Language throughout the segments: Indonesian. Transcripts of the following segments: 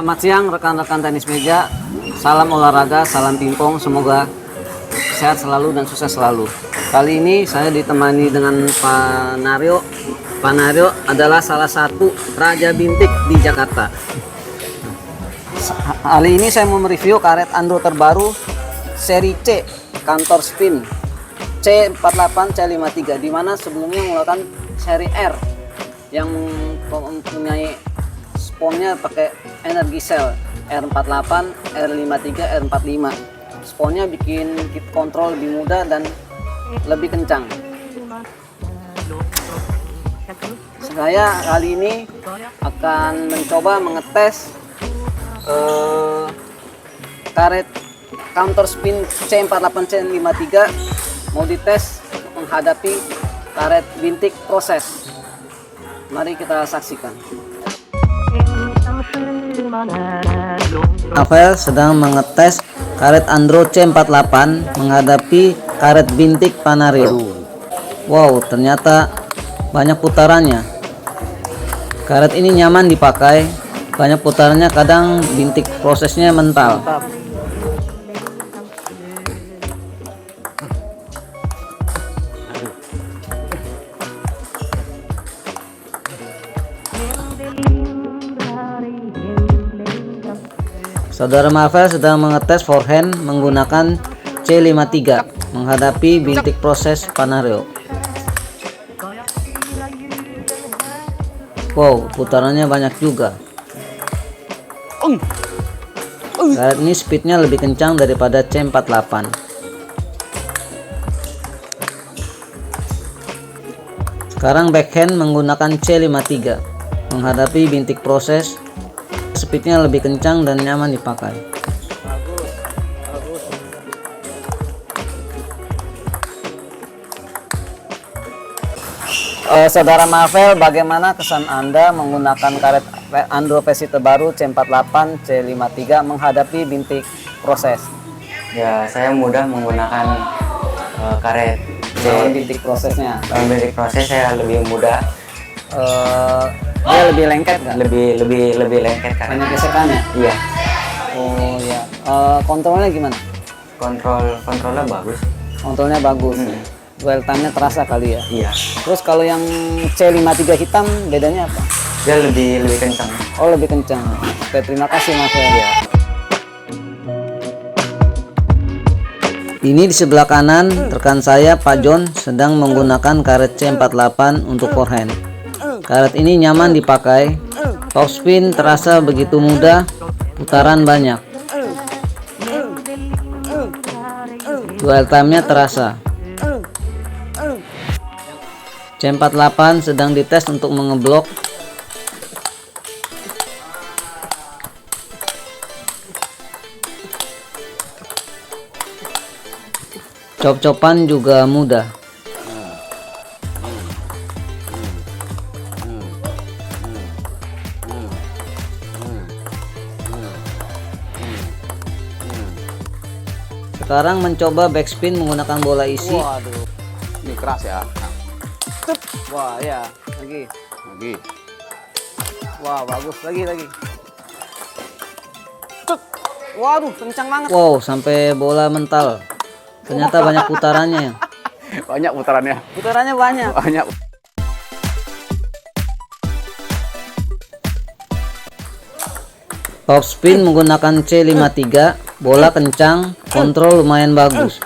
Selamat siang rekan-rekan tenis meja. Salam olahraga, salam pingpong. Semoga sehat selalu dan sukses selalu. Kali ini saya ditemani dengan Pak Naryo. Pak Naryo adalah salah satu raja bintik di Jakarta. Kali ini saya mau mereview karet Andro terbaru seri C kantor spin C48 C53, di mana sebelumnya menggunakan seri R yang mempunyai sponnya pakai energi cell R48, R53, R45. Sponnya bikin kit kontrol lebih mudah dan lebih kencang. Saya kali ini akan mencoba mengetes karet counter spin C48 C53, mau dites menghadapi karet bintik proses. Mari kita saksikan. Rafael sedang mengetes karet Andro C48 menghadapi karet bintik Panario. Wow, ternyata banyak putarannya. Karet ini nyaman dipakai, banyak putarannya, kadang bintik prosesnya mental. Saudara Marvel sedang mengetes forehand menggunakan C53 menghadapi bintik proses Panario. Wow, putarannya banyak juga. Karet ini speednya lebih kencang daripada C48. Sekarang backhand menggunakan C53 menghadapi bintik proses. Speednya lebih kencang dan nyaman dipakai. Saudara Marvel, bagaimana kesan Anda menggunakan karet Andro versi terbaru C48 C53 menghadapi bintik proses? Ya, saya mudah menggunakan karet Bintik prosesnya. bintik proses saya lebih mudah. Dia lebih lengket kan? Lebih lengket kan. Banyak gesekannya? Iya. Oh ya. Kontrolnya gimana? Kontrolnya bagus. Kontrolnya bagus. Dwell time-nya terasa kali ya? Iya. Terus kalau yang C53 hitam bedanya apa? Dia lebih kencang. Oh, lebih kencang. Oke, terima kasih Mas. Ya. Ini di sebelah kanan rekan saya Pak John sedang menggunakan karet C48 untuk forehand. Karet ini nyaman dipakai, topspin terasa begitu mudah, putaran banyak, dwell time-nya terasa. C48 sedang dites untuk mengeblok. Cop-copan juga mudah. Sekarang mencoba backspin menggunakan bola isi. Waduh, ini keras ya. Wah ya, lagi. Wah, bagus, lagi. Waduh, kencang banget. Wow, sampai bola mental. Ternyata banyak putarannya. Banyak putarannya. Putarannya banyak. Banyak. Top spin menggunakan C53, bola kencang, kontrol lumayan bagus.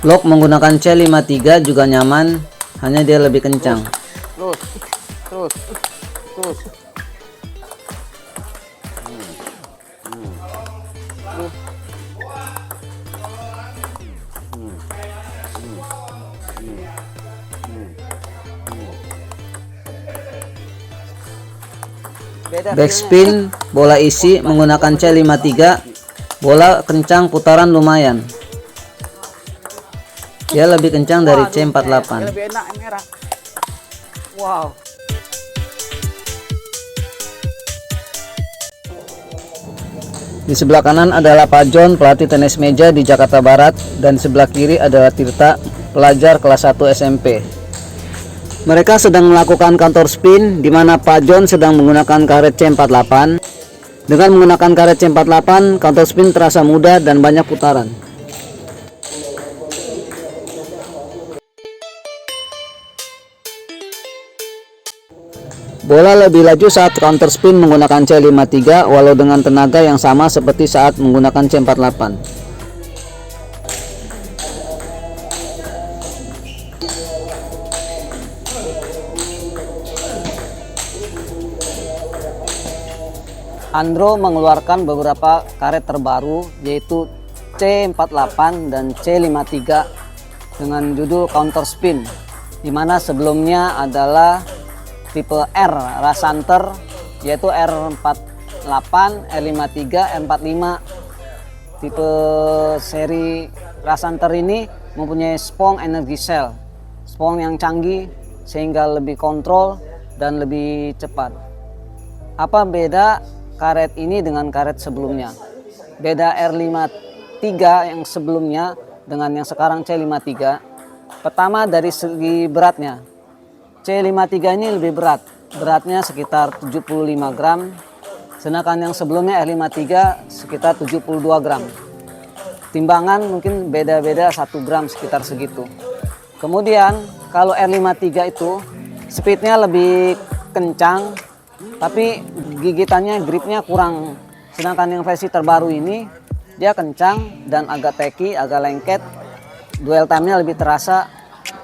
Lock menggunakan C53 juga nyaman, hanya dia lebih kencang. Terus. Backspin, bola isi menggunakan C53. Bola kencang, putaran lumayan. Dia lebih kencang dari Dia C48. lebih enak yang merah. Wow. Di sebelah kanan adalah Pak John, pelatih tenis meja di Jakarta Barat, dan sebelah kiri adalah Tirta, pelajar kelas 1 SMP. Mereka sedang melakukan kantor spin, di mana Pak John sedang menggunakan karet C48. Dengan menggunakan karet C48, kantor spin terasa mudah dan banyak putaran. Bola lebih laju saat counter spin menggunakan C53, walau dengan tenaga yang sama seperti saat menggunakan C48. Andro mengeluarkan beberapa karet terbaru, yaitu C48 dan C53 dengan judul counter spin, di mana sebelumnya adalah tipe R Rasanter, yaitu R48, R53, R45. Tipe seri Rasanter ini mempunyai spong energy cell, spong yang canggih sehingga lebih kontrol dan lebih cepat. Apa beda karet ini dengan karet sebelumnya? Beda R53 yang sebelumnya dengan yang sekarang C53. Pertama dari segi beratnya. C53 ini lebih berat, beratnya sekitar 75 gram, sedangkan yang sebelumnya R53 sekitar 72 gram. Timbangan mungkin beda-beda 1 gram sekitar segitu. Kemudian kalau R53 itu speednya lebih kencang, tapi gigitannya, gripnya kurang. Sedangkan yang versi terbaru ini dia kencang dan agak teki, agak lengket, dwell time-nya lebih terasa,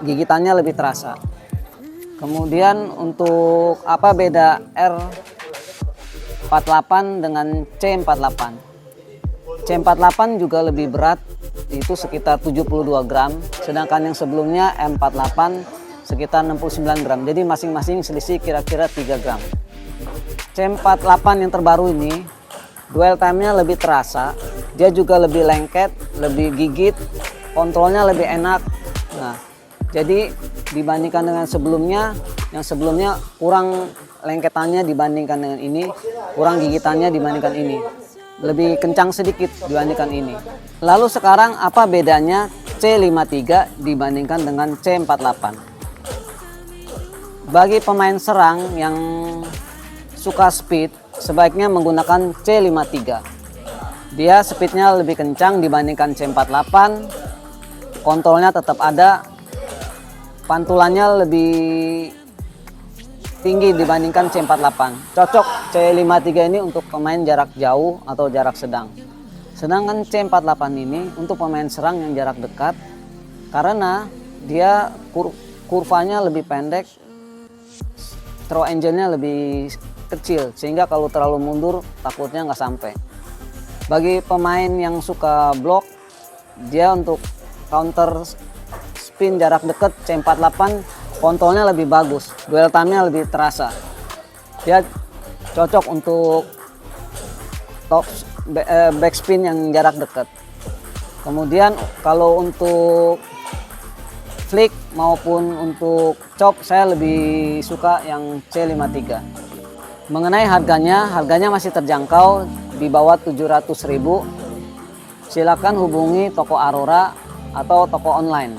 gigitannya lebih terasa. Kemudian untuk apa beda R48 dengan C48? C48 juga lebih berat, itu sekitar 72 gram, sedangkan yang sebelumnya M48 sekitar 69 gram. Jadi masing-masing selisih kira-kira 3 gram. C48 yang terbaru ini dwell time-nya lebih terasa, dia juga lebih lengket, lebih gigit, kontrolnya lebih enak. Nah, jadi dibandingkan dengan sebelumnya, yang sebelumnya kurang lengketannya dibandingkan dengan ini, kurang gigitannya dibandingkan ini, lebih kencang sedikit dibandingkan ini. Lalu sekarang apa bedanya C53 dibandingkan dengan C48? Bagi pemain serang yang suka speed, sebaiknya menggunakan C53. Dia speednya lebih kencang dibandingkan C48, kontrolnya tetap ada, pantulannya lebih tinggi dibandingkan C48. Cocok C53 ini untuk pemain jarak jauh atau jarak sedang. Sedangkan C48 ini untuk pemain serang yang jarak dekat, karena dia kurvanya lebih pendek, throw angle-nya lebih kecil, sehingga kalau terlalu mundur takutnya nggak sampai. Bagi pemain yang suka blok, dia untuk counter spin jarak dekat C48 kontrolnya lebih bagus, dwell time-nya lebih terasa. Dia cocok untuk backspin yang jarak dekat. Kemudian kalau untuk flick maupun untuk chop, saya lebih suka yang C53. Mengenai harganya masih terjangkau, di bawah 700.000. Silakan hubungi toko Aurora atau toko online.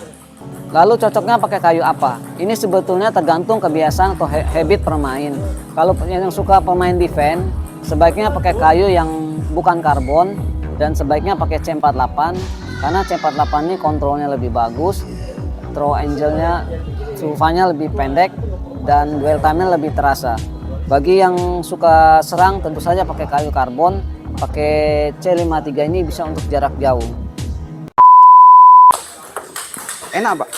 Lalu cocoknya pakai kayu apa? Ini sebetulnya tergantung kebiasaan atau habit permain. Kalau yang suka pemain defense, sebaiknya pakai kayu yang bukan karbon, dan sebaiknya pakai C48 karena C48 ini kontrolnya lebih bagus, throw angle-nya, surfanya lebih pendek, dan dwell time-nya lebih terasa. Bagi yang suka serang tentu saja pakai kayu karbon, pakai C53 ini bisa untuk jarak jauh. Enak, Pak.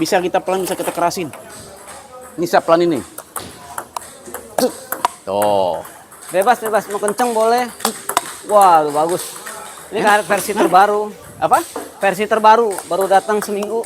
Bisa kita pelan, bisa kita kerasin. Ini saya pelan ini. Tuh. Bebas, mau kenceng boleh. Wah, bagus. Ini karet versi terbaru. Apa? Versi terbaru, baru datang seminggu.